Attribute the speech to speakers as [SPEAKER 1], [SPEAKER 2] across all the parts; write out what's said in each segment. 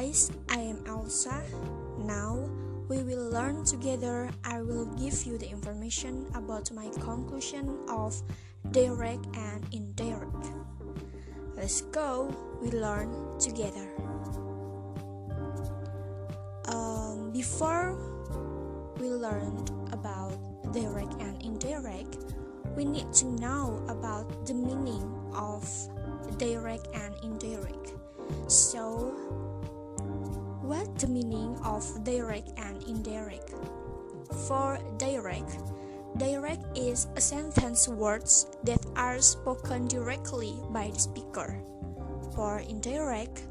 [SPEAKER 1] guys, I am Elsa. Now we will learn together. I will give you the information about my conclusion of direct and indirect. Let's go, we learn together. Before we learn about direct and indirect, we need to know about the meaning of direct and indirect. So, what's the meaning of direct and indirect? For direct is a sentence words that are spoken directly by the speaker. For indirect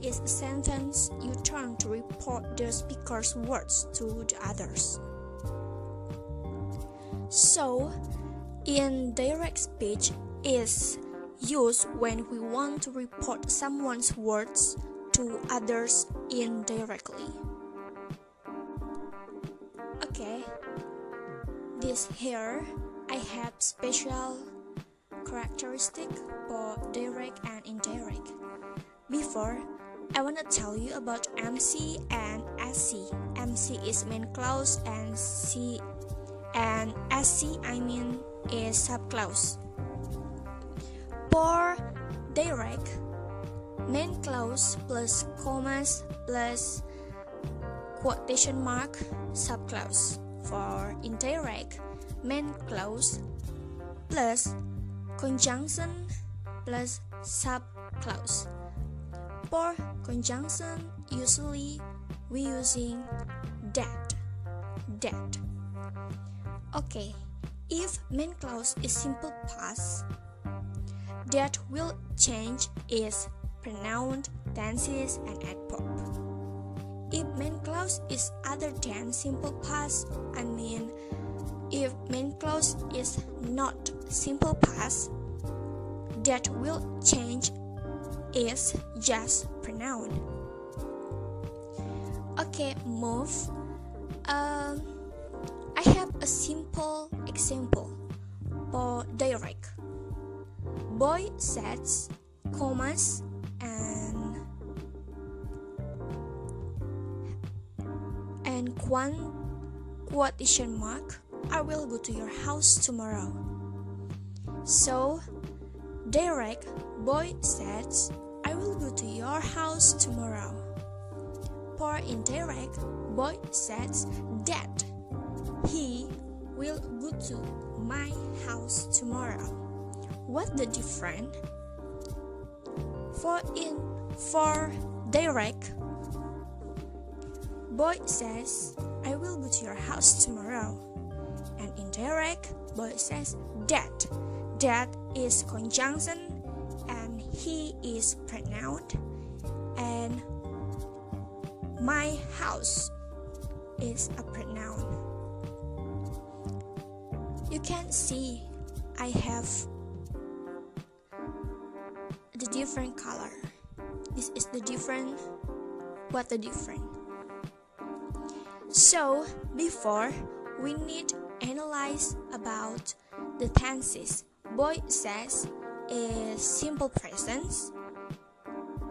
[SPEAKER 1] is a sentence you turn to report the speaker's words to the others. So, indirect speech is used when we want to report someone's words to others indirectly. Okay, this here I have special characteristic for direct and indirect. Before, I want to tell you about MC and SC. MC is main clause and SC is subclause. For direct, main clause plus commas plus quotation mark subclause. For indirect, main clause plus conjunction plus subclause. For conjunction, usually we using that. Okay, if main clause is simple past, that will change is pronoun, tenses, and adverb. If main clause is other than simple past, if main clause is not simple past, that will change is just pronoun. Okay, move. I have a simple example for direct. Boy says, commas and one quotation mark, I will go to your house tomorrow. So, direct, boy says, I will go to your house tomorrow. For indirect, boy says that he will go to my house tomorrow. What the difference? For direct, boy says, I will go to your house tomorrow. And indirect, boy says that. That is conjunction and he is pronoun. And my house is a pronoun. You can see I have the different color. This is the different. What the different? So before we need analyze about the tenses. Boy says is simple present.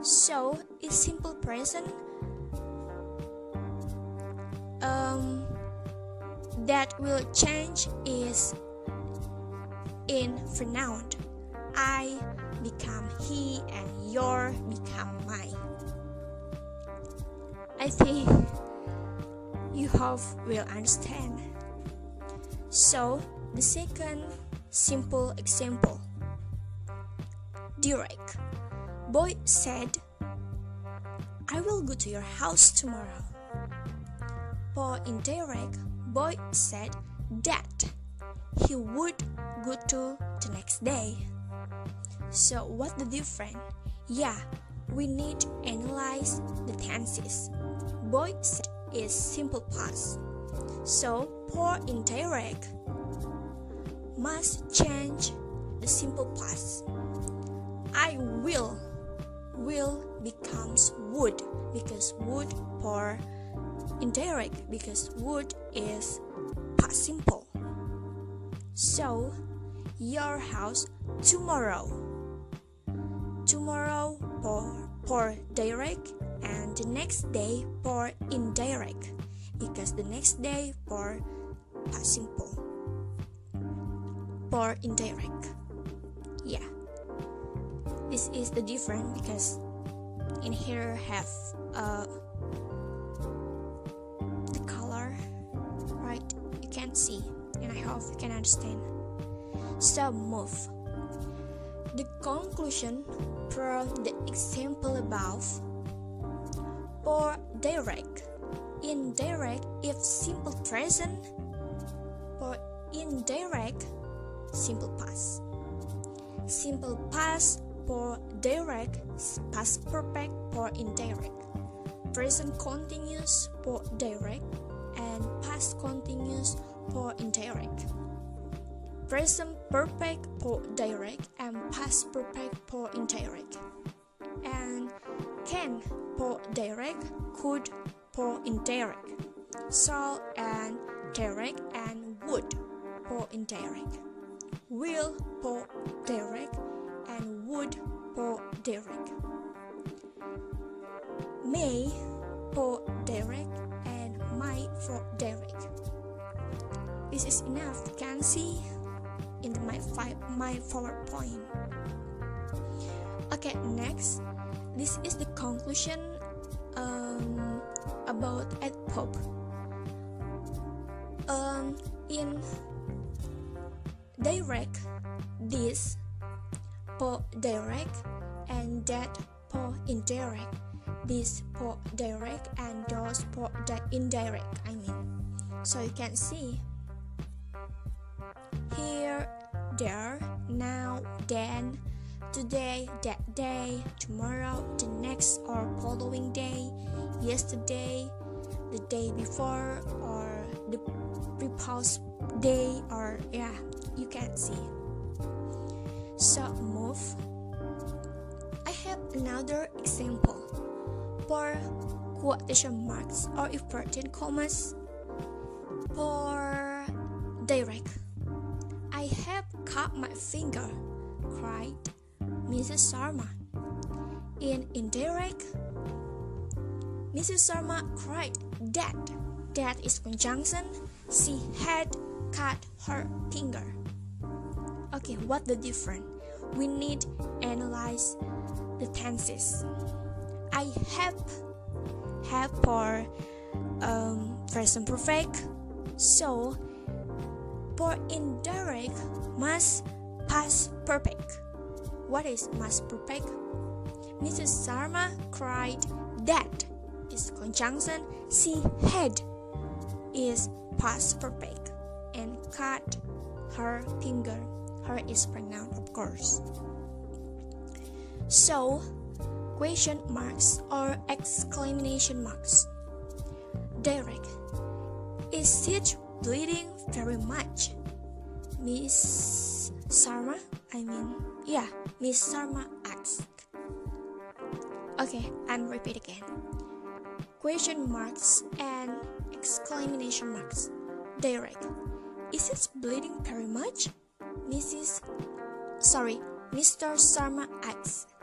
[SPEAKER 1] So is simple present. That will change is in pronoun. I become he and your become my. I think you hope will understand. So the second simple example. Direct. Boy said, I will go to your house tomorrow. For indirect, boy said that he would go to the next day. So what the difference? Yeah, we need to analyze the tenses. Boy said is simple past. So for indirect, must change the simple past. I will becomes would, because would for indirect, because would is past simple. So your house tomorrow for for direct and the next day for indirect, because the next day for past simple for indirect. Yeah, this is the difference because in here have the color, right? You can see, and I hope you can understand. So move. The conclusion from the example above. For direct, indirect if simple present. For indirect, simple past. Simple past for direct, past perfect for indirect. Present continuous for direct and past continuous for indirect. Present perfect for direct and past perfect for indirect. And can for direct, could for indirect. Shall and direct and would for indirect. Will for direct and would for direct. May for direct and might for direct. This is enough, you can see in my PowerPoint. Okay, next, this is the conclusion about adverb. In direct, this for direct and that for indirect. This for direct and those for the indirect, So you can see here, there, now, then, today, that day, tomorrow, the next or following day, yesterday, the day before, or the previous day, or you can see. So move. I have another example. For quotation marks or inverted commas. For direct, I have cut my finger, cried Mrs. Sharma. In indirect, Mrs. Sharma cried that. That is conjunction. She had cut her finger. Okay, what the difference? We need analyze the tenses. I have for present perfect. So for indirect, must past perfect. What is past perfect? Mrs. Sharma cried that is conjunction. She had is past perfect and cut her finger. Her is pronoun, of course. So question marks or exclamation marks. Direct. Is it bleeding very much? Miss Sharma asked. Okay, I'm repeat again. Question marks and exclamation marks. Direct. Is it bleeding very much? Mr. Sharma asked.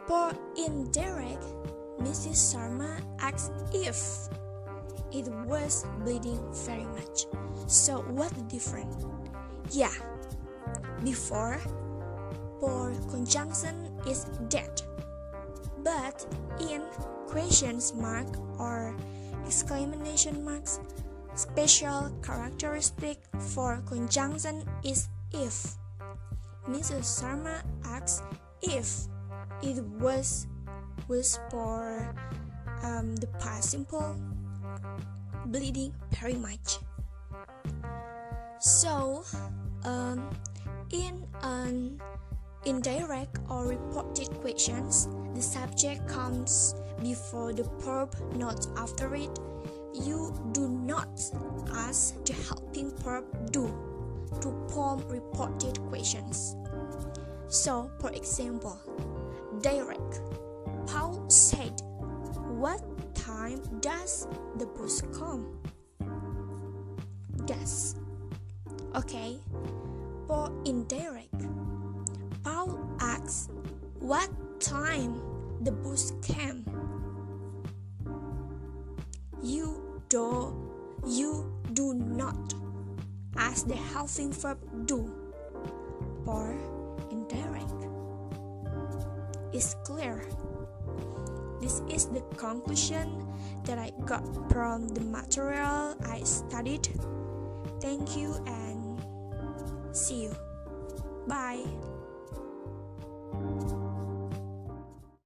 [SPEAKER 1] For indirect, Mrs. Sharma asked if it was bleeding very much. So what the difference? Before, for conjunction is that. But in questions mark or exclamation marks, special characteristic for conjunction is if. Mrs. Sharma asked if it was for the past simple, bleeding very much. So in an indirect or reported questions, the subject comes before the verb, not after it. You do not ask the helping verb do to form reported questions. So, for example, direct. Paul said, "What time does the bus come?" Does. Okay. For indirect, Paul asks, "What time the bus came. You do not, as the helping verb do, or indirect. It's clear. This is the conclusion that I got from the material I studied. Thank you and see you. Bye.